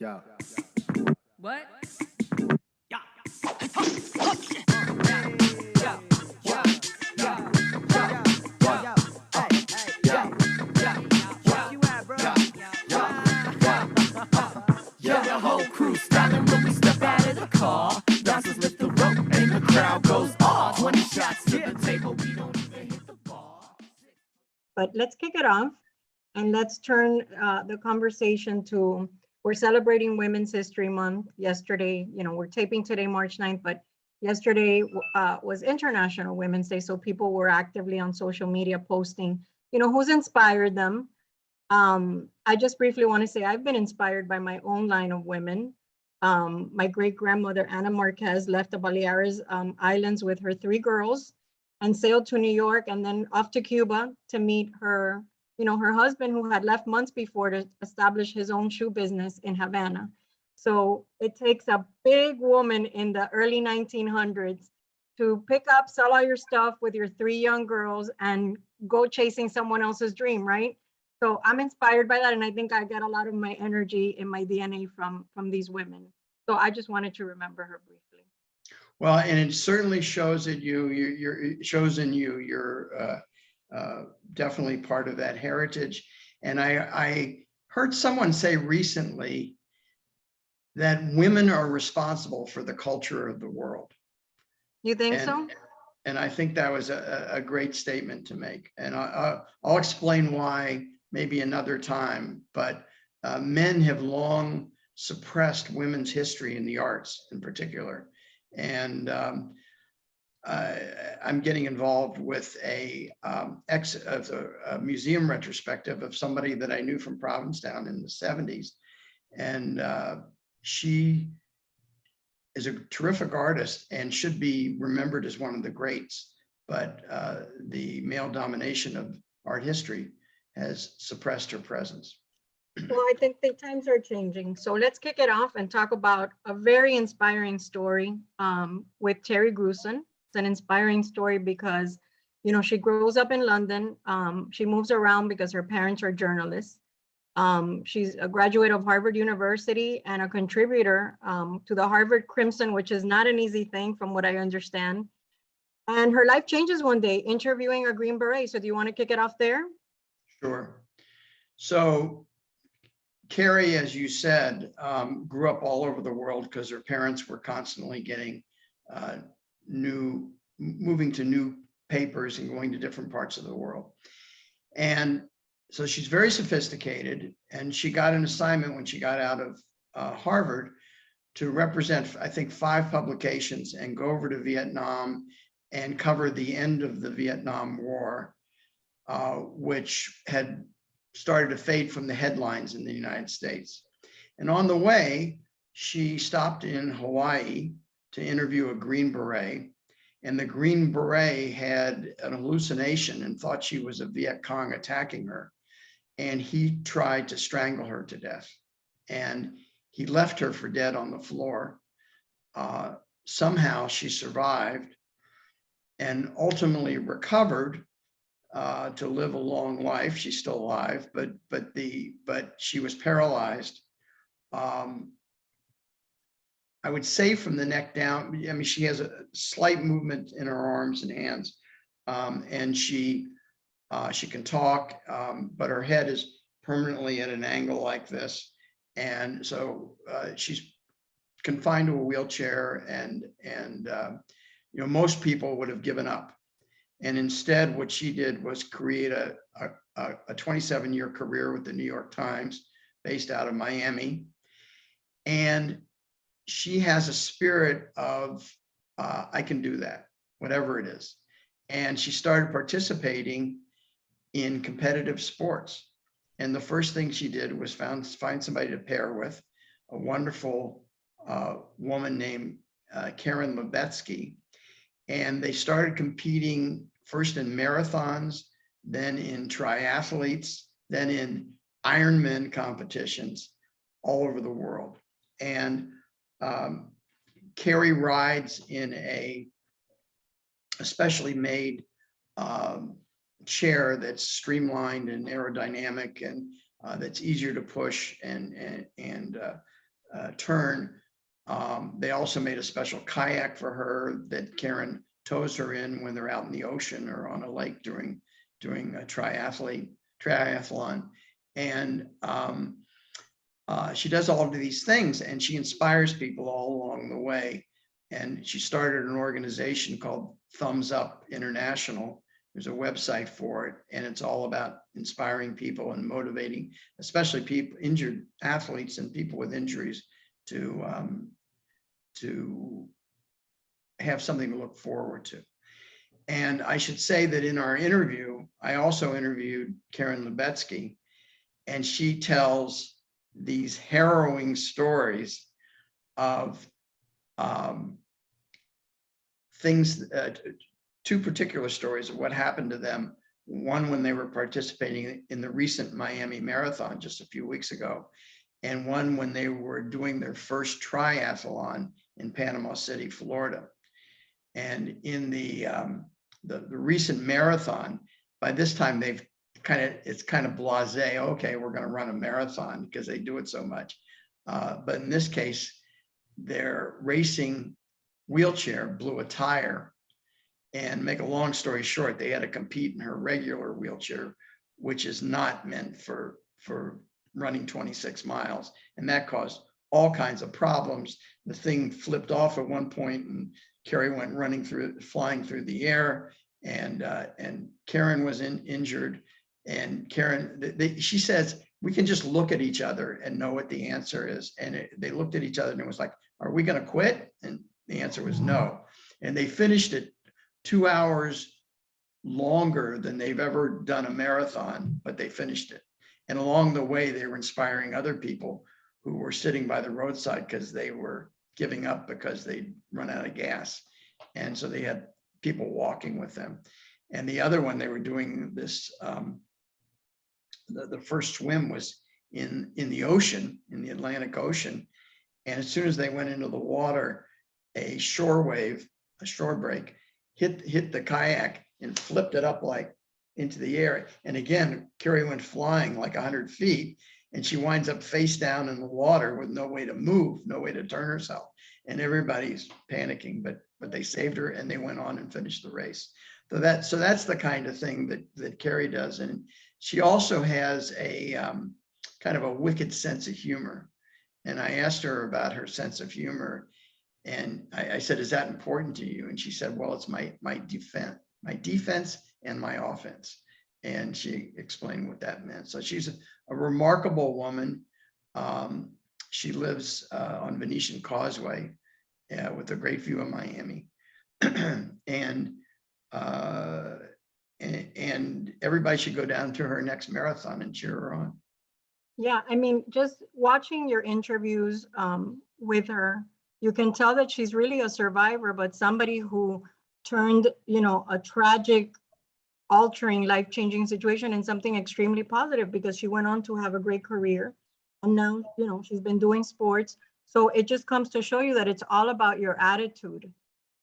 Yeah. What? Yeah. Yeah, the whole crew styling when we step out of the car. Bouncers lift the rope and the crowd goes off. 20 shots to the table, we don't even hit the bar. But let's kick it off and let's turn the conversation to, we're celebrating Women's History Month. Yesterday, we're taping today, March 9th, but yesterday was International Women's Day. So people were actively on social media posting, who's inspired them. I just briefly want to say I've been inspired by my own line of women. My great-grandmother, Ana Marquez, left the Baleares Islands with her 3 girls and sailed to New York and then off to Cuba to meet her, her husband, who had left months before to establish his own shoe business in Havana. So it takes a big woman in the early 1900s to pick up, sell all your stuff with your 3 young girls and go chasing someone else's dream, right? So I'm inspired by that, and I think I get a lot of my energy in my DNA from these women. So I just wanted to remember her briefly. Well, and it certainly shows that it shows in you. You're definitely part of that heritage. And I heard someone say recently that women are responsible for the culture of the world. You think so? And I think that was a great statement to make. And I'll explain why maybe another time, but men have long suppressed women's history in the arts in particular. And I'm getting involved with a museum retrospective of somebody that I knew from Provincetown in the 70s. And she is a terrific artist and should be remembered as one of the greats. But the male domination of art history has suppressed her presence. Well, I think the times are changing. So let's kick it off and talk about a very inspiring story with Kerry Gruson. It's an inspiring story because, she grows up in London. She moves around because her parents are journalists. She's a graduate of Harvard University and a contributor to the Harvard Crimson, which is not an easy thing from what I understand. And her life changes one day interviewing a Green Beret. So do you want to kick it off there? Sure. So Kerry, as you said, grew up all over the world because her parents were constantly getting moving to new papers and going to different parts of the world. And so she's very sophisticated, and she got an assignment when she got out of Harvard to represent, I think, 5 publications and go over to Vietnam and cover the end of the Vietnam War, which had started to fade from the headlines in the United States. And on the way, she stopped in Hawaii to interview a Green Beret. And the Green Beret had an hallucination and thought she was a Viet Cong attacking her. And he tried to strangle her to death. And he left her for dead on the floor. Somehow she survived and ultimately recovered to live a long life. She's still alive, but she was paralyzed. I would say from the neck down. I mean, she has a slight movement in her arms and hands, and she can talk, but her head is permanently at an angle like this, and so she's confined to a wheelchair. And most people would have given up. And instead, what she did was create a 27-year career with the New York Times, based out of Miami. And she has a spirit of, I can do that, whatever it is. And she started participating in competitive sports. And the first thing she did was find somebody to pair with, a wonderful woman named Karen Lebetsky. And they started competing first in marathons, then in triathletes, then in Ironman competitions all over the world. And Kerry rides in a specially made chair that's streamlined and aerodynamic, and that's easier to push and turn. They also made a special kayak for her that Karen tows her in when they're out in the ocean or on a lake during a triathlon. And she does all of these things, and she inspires people all along the way. And she started an organization called ThumbsUp International. There's a website for it, and it's all about inspiring people and motivating, especially people, injured athletes and people with injuries, to have something to look forward to. And I should say that in our interview, I also interviewed Karen Lubetsky, and she tells these harrowing stories of things, two particular stories of what happened to them. One when they were participating in the recent Miami Marathon just a few weeks ago, and one when they were doing their first triathlon in Panama City, Florida. And in the recent marathon, by this time it's kind of blasé. Okay, we're going to run a marathon because they do it so much. But in this case, their racing wheelchair blew a tire. And make a long story short, they had to compete in her regular wheelchair, which is not meant for running 26 miles. And that caused all kinds of problems. The thing flipped off at one point, and Kerry went flying through the air, and Karen was injured. And Karen, she says, we can just look at each other and know what the answer is. And they looked at each other and it was like, are we going to quit? And the answer was no. And they finished it 2 hours longer than they've ever done a marathon, but they finished it. And along the way, they were inspiring other people who were sitting by the roadside because they were giving up because they'd run out of gas. And so they had people walking with them. And the other one, they were doing this, the first swim was in the ocean, in the Atlantic Ocean. And as soon as they went into the water, a shore wave, a shore break, hit the kayak and flipped it up like into the air. And again, Kerry went flying like 100 feet, and she winds up face down in the water with no way to move, no way to turn herself. And everybody's panicking, but they saved her and they went on and finished the race. So that's the kind of thing that Kerry does. And she also has a kind of a wicked sense of humor. And I asked her about her sense of humor. And I said, is that important to you? And she said, well, it's my defense and my offense. And she explained what that meant. So she's a remarkable woman. She lives on Venetian Causeway with a great view of Miami. and everybody should go down to her next marathon and cheer her on. Yeah, I mean, just watching your interviews with her, you can tell that she's really a survivor, but somebody who turned, a tragic, altering, life-changing situation in something extremely positive, because she went on to have a great career. And now, she's been doing sports. So it just comes to show you that it's all about your attitude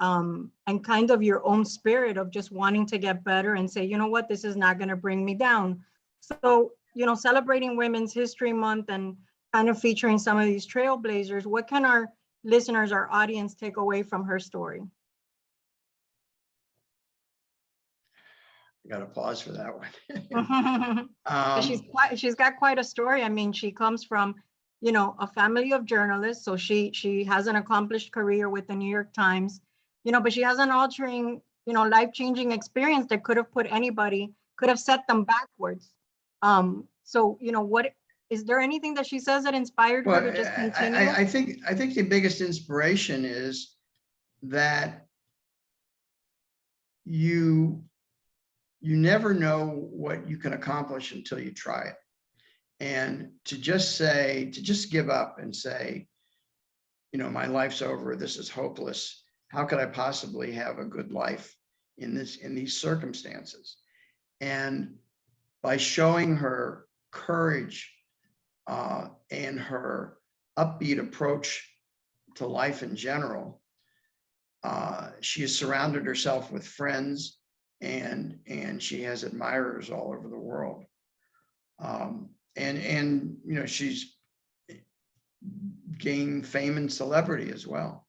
and kind of your own spirit of just wanting to get better and say, you know what, this is not going to bring me down. So, celebrating Women's History Month and kind of featuring some of these trailblazers, what can our listeners, our audience, take away from her story? I got to pause for that one. She's got quite a story. I mean, she comes from, a family of journalists. So she has an accomplished career with the New York Times, but she has an altering, life-changing experience that could have set them backwards. So, what is there anything that she says that inspired her to just continue? I think the biggest inspiration is that you never know what you can accomplish until you try it. And to just give up and say, my life's over, this is hopeless. How could I possibly have a good life in these circumstances? And by showing her courage and her upbeat approach to life in general, she has surrounded herself with friends, and she has admirers all over the world. And she's gain fame and celebrity as well.